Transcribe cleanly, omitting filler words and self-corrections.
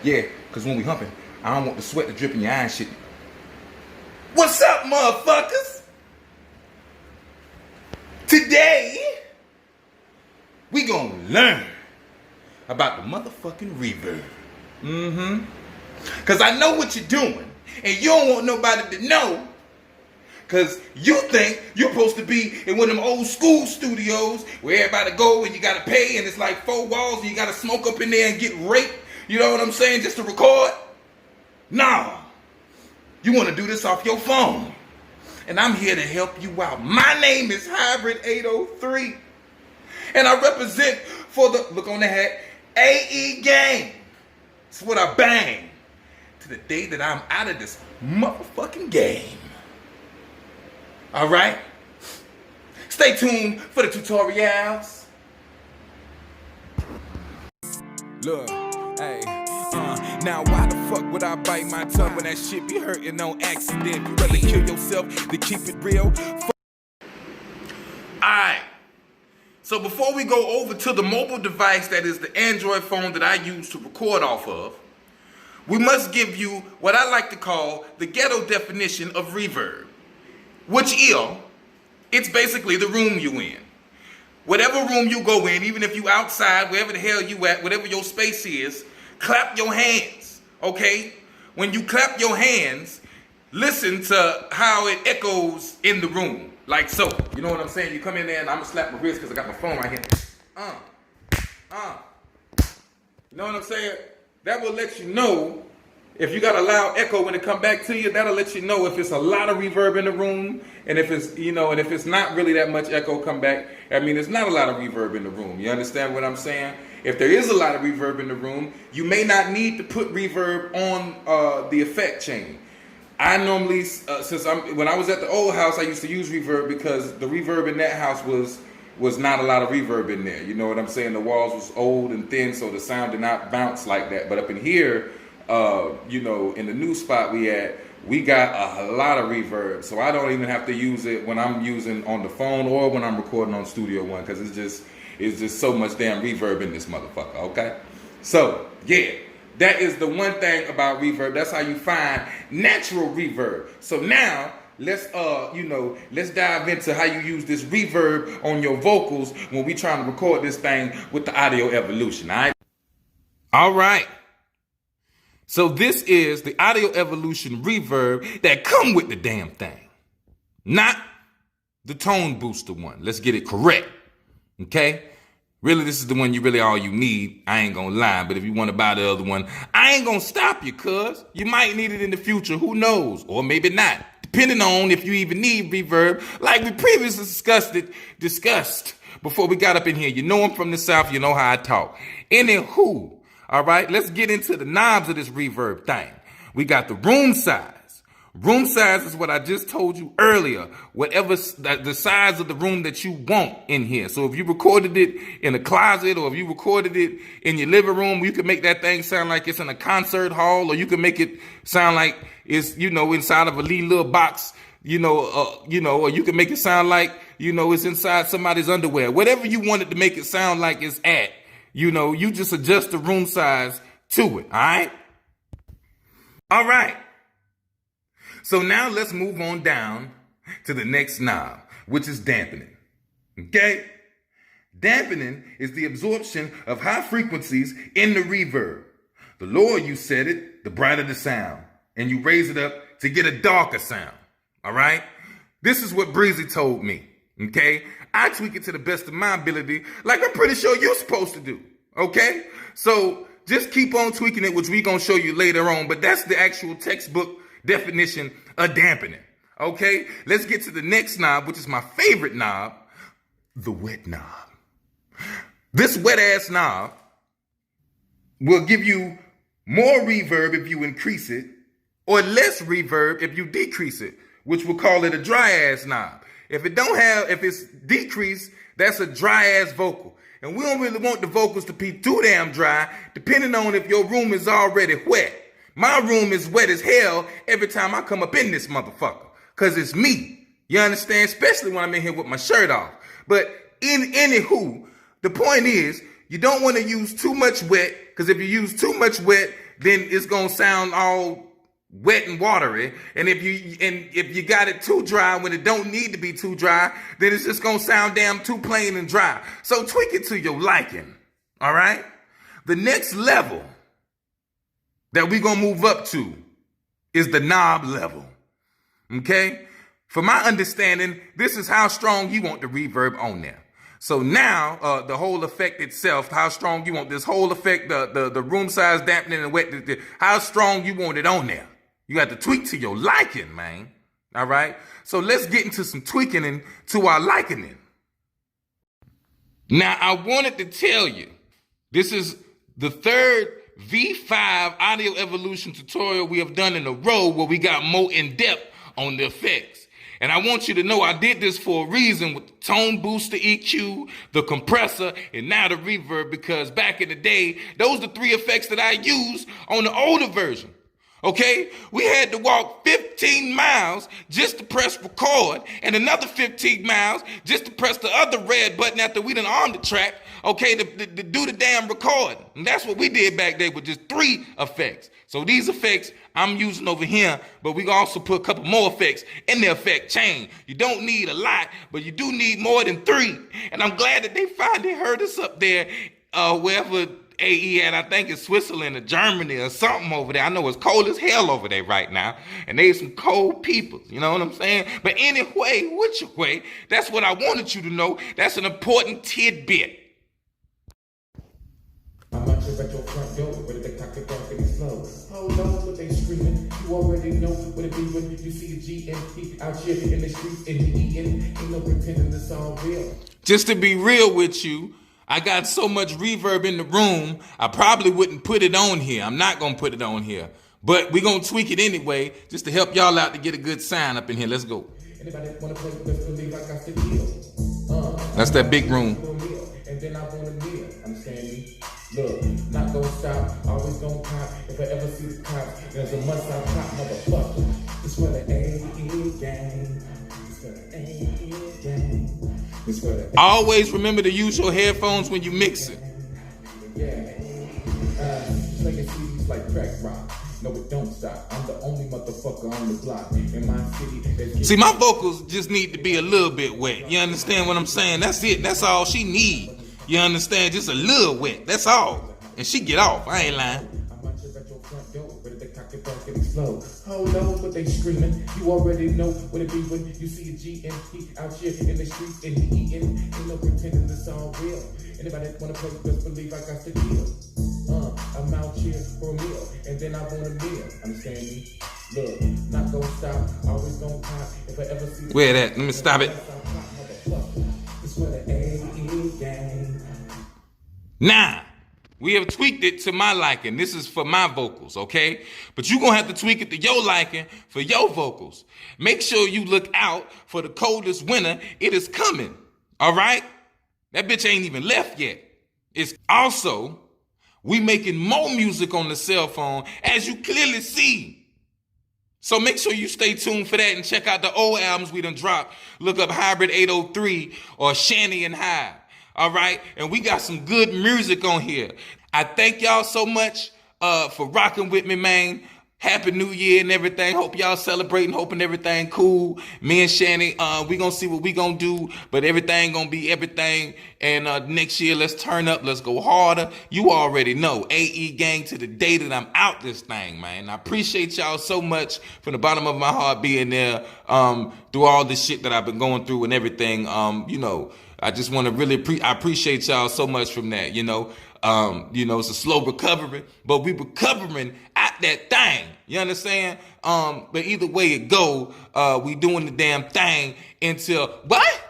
Yeah, because when we humping, I don't want the sweat to drip in your eye and shit. What's up, motherfuckers? Today, we gonna learn about the motherfucking reverb. Because I know what you're doing, and you don't want nobody to know. Because you think you're supposed to be in one of them old school studios where everybody go and you got to pay and it's like 4 walls and you got to smoke up in there and get raped. You know what I'm saying? Just to record? Nah. You want to do this off your phone. And I'm here to help you out. My name is HyBrid803. And I represent for the, look on the hat, AE gang. That's what I bang. To the day that I'm out of this motherfucking game. Alright? Stay tuned for the tutorials. Look, hey, now why the fuck would I bite my tongue when that shit be hurting on accident? You rather kill yourself than keep it real? Alright. So before we go over to the mobile device that is the Android phone that I use to record off of, we must give you what I like to call the ghetto definition of reverb. Which it's basically the room you in. Whatever room you go in, even if you outside, wherever the hell you at, whatever your space is, clap your hands, okay? When you clap your hands, listen to how it echoes in the room. Like so, you know what I'm saying? You come in there and I'm gonna slap my wrist because I got my phone right here. You know what I'm saying? That will let you know if you got a loud echo when it come back to you. That'll let you know if it's a lot of reverb in the room, and if it's, you know, and if it's not really that much echo come back. I mean, there's not a lot of reverb in the room. You understand what I'm saying? If there is a lot of reverb in the room, you may not need to put reverb on the effect chain. I normally, when I was at the old house, I used to use reverb because the reverb in that house was not a lot of reverb in there. You know what I'm saying? The walls was old and thin, so the sound did not bounce like that. But up in here, you know, in the new spot we got a lot of reverb, so I don't even have to use it when I'm using on the phone or when I'm recording on Studio One, because it's just so much damn reverb in this motherfucker. Okay, so yeah, that is the one thing about reverb. That's how you find natural reverb. So now let's let's dive into how you use this reverb on your vocals when we trying to record this thing with the Audio Evolution. All right. So this is the Audio Evolution reverb that come with the damn thing. Not the tone booster one. Let's get it correct. Okay? Really, this is the one all you need. I ain't gonna lie. But if you want to buy the other one, I ain't gonna stop you, cuz. You might need it in the future. Who knows? Or maybe not. Depending on if you even need reverb. Like we previously discussed before we got up in here. You know I'm from the South. You know how I talk. Anywho. All right, let's get into the knobs of this reverb thing. We got the room size. Room size is what I just told you earlier. Whatever the size of the room that you want in here. So if you recorded it in a closet or if you recorded it in your living room, you can make that thing sound like it's in a concert hall, or you can make it sound like it's, you know, inside of a little box, or you can make it sound like, you know, it's inside somebody's underwear. Whatever you want it to make it sound like it's at. You know, you just adjust the room size to it, all right? All right. So now let's move on down to the next knob, which is dampening, okay? Dampening is the absorption of high frequencies in the reverb. The lower you set it, the brighter the sound, and you raise it up to get a darker sound, all right? This is what Breezy told me, okay? I tweak it to the best of my ability, like I'm pretty sure you're supposed to do, okay? So just keep on tweaking it, which we're going to show you later on, but that's the actual textbook definition of dampening, okay? Let's get to the next knob, which is my favorite knob, the wet knob. This wet-ass knob will give you more reverb if you increase it, or less reverb if you decrease it, which we'll call it a dry-ass knob. If it's decreased, that's a dry-ass vocal. And we don't really want the vocals to be too damn dry, depending on if your room is already wet. My room is wet as hell every time I come up in this motherfucker, because it's me. You understand? Especially when I'm in here with my shirt off. But anywho, the point is, you don't want to use too much wet, because if you use too much wet, then it's gonna sound all wet and watery. And if you got it too dry when it don't need to be too dry, then it's just gonna sound damn too plain and dry. So tweak it to your liking. All right? The next level that we're gonna move up to is the knob level. Okay? For my understanding, this is how strong you want the reverb on there. So now, the whole effect itself, how strong you want this whole effect, the room size dampening and wet, how strong you want it on there. You got to tweak to your liking, man. All right? So let's get into some tweaking and to our liking. Now, I wanted to tell you, this is the third V5 audio evolution tutorial we have done in a row where we got more in depth on the effects. And I want you to know I did this for a reason with the tone booster EQ, the compressor, and now the reverb, because back in the day, those are the three effects that I used on the older version. Okay? We had to walk 15 miles just to press record and another 15 miles just to press the other red button after we done on the track, okay, to do the damn recording. And that's what we did back there with just 3 effects. So these effects I'm using over here, but we can also put a couple more effects in the effect chain. You don't need a lot, but you do need more than 3. And I'm glad that they finally heard us up there, wherever AE at, I think it's Switzerland or Germany or something over there. I know it's cold as hell over there right now, and they some cold people, you know what I'm saying? But anyway, which way, that's what I wanted you to know. That's an important tidbit. I'm out here at your front door, ready to cock it off and slow. Hold on, what they screaming? You already know what it be when you see a GMP out here in the streets and eating. Ain't no pretending it's all real. Just to be real with you, I got so much reverb in the room, I probably wouldn't put it on here. I'm not going to put it on here. But we're going to tweak it anyway, just to help y'all out to get a good sound up in here. Let's go. Anybody wanna play with this, believe I got the deal. That's that big room. And then I want a meal. Understand me? Look, not gonna stop, always gonna pop. If I ever see the cops, there's a must I pop, motherfucker. It's for the AE gang. It's for the AE gang. It's for the Always remember to use your headphones when you mix it. yeah. Slinging CDs like crack rock. No, it don't stop. I'm the only motherfucker on the block in my city. See, my vocals just need to be a little bit wet. You understand what I'm saying? That's it. That's all she need. You understand? Just a little wet. That's all. And she get off. I ain't lying. I'm out here at your front door, ready to cock it off and slow. Hold on, what they screaming? You already know what it be when you see a GMP out here in the streets and he eating. Ain't no pretending it's all real. Anybody wanna play with us, believe I got the deal. I'm out here for a meal, and then I want a meal. Understand me? Look, not gonna stop, always gonna pop. If I ever see Where that? Let me stop it. It's for the AE gang. Now, we have tweaked it to my liking. This is for my vocals, okay? But you're going to have to tweak it to your liking for your vocals. Make sure you look out for the coldest winter. It is coming, all right? That bitch ain't even left yet. It's also, we making more music on the cell phone, as you clearly see. So make sure you stay tuned for that and check out the old albums we done dropped. Look up HyBrid803 or Shanty and High. All right, and we got some good music on here. I thank y'all so much for rocking with me, man. Happy New Year and everything. Hope y'all celebrating, hoping everything cool. Me and Shanny, we gonna see what we gonna do, but everything gonna be everything. And next year, let's turn up, let's go harder. You already know, AE gang to the day that I'm out this thing, man. I appreciate y'all so much from the bottom of my heart being there through all this shit that I've been going through and everything. You know, I just want to really I appreciate y'all so much from that, you know. It's a slow recovery, but we recovering at that thing. You understand? But either way it go, we doing the damn thing until what?